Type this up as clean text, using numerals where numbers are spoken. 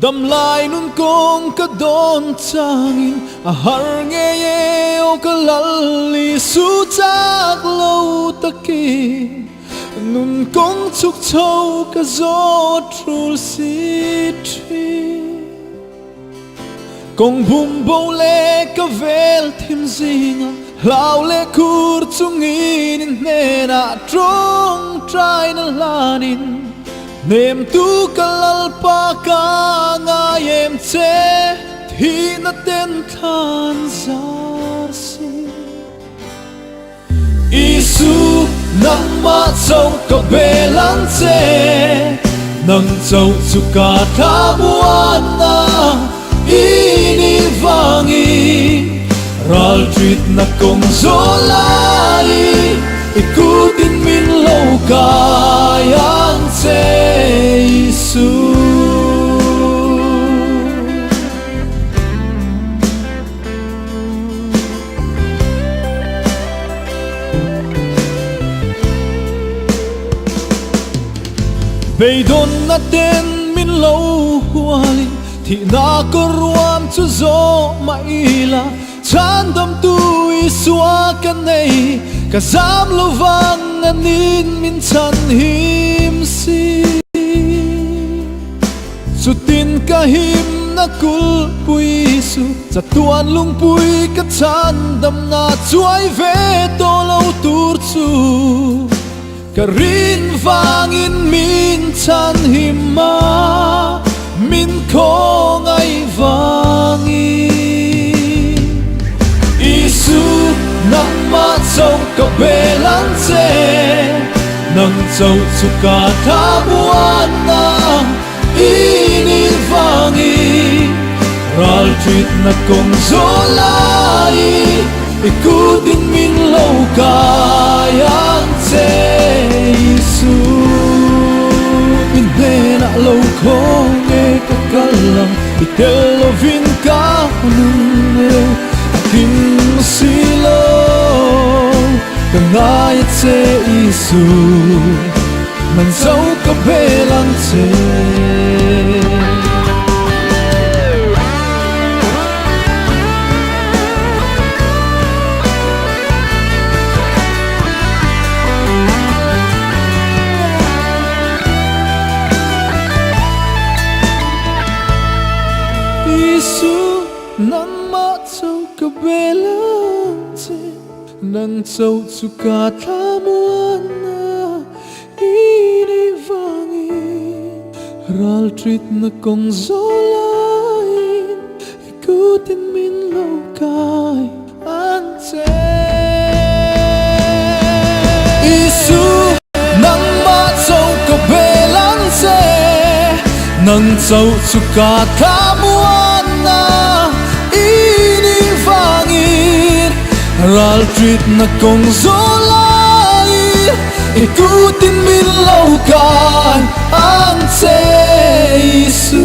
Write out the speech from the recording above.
Đầm lại nun kong ka don changin a har nghe ye o ka lalli su chak lo taki nun kong chuk chau ka zo trul si tri kong bum bo le ka vel thim zinga lau le kur chungin ne na trong trai na lanin nem tu kalalpa ka nga yem che thi na ten than zar si Isu nang ma chau ka belan che nang chau chu ka tha buana ini vangi ral treat na kong zolai ikutin min lo kayang che Isu Bây đôn na tên min lo huali thì na có ruam chu zo mai la chan dam tu Isua kan nei ka zam lo vang anin min chan him si su tin ka him na kul pui su cha tuan lung pui ka chan dam na chuai ve to lo tur chu ka rin vangin min chan him ma min khong ai vangi Isu nang ma chau ka belan che nang chau chu ka tha buana ini vangi ral treat na kong zolai ikutin min lo kayang che Isu na lo kong e ka kalang itelovin ka nung aking silo kangayat se Isu man sau ka belan che Isu nang ma chau ka belan che nang chau chu ka thamuana ini vangi ral treat na kong zolai ikutin min lo kai an che Isu nang ma chau ka belan che nang chau chu ka thamuana ini vangin ral treat na kong zolai ikutin min lo kai an che Isu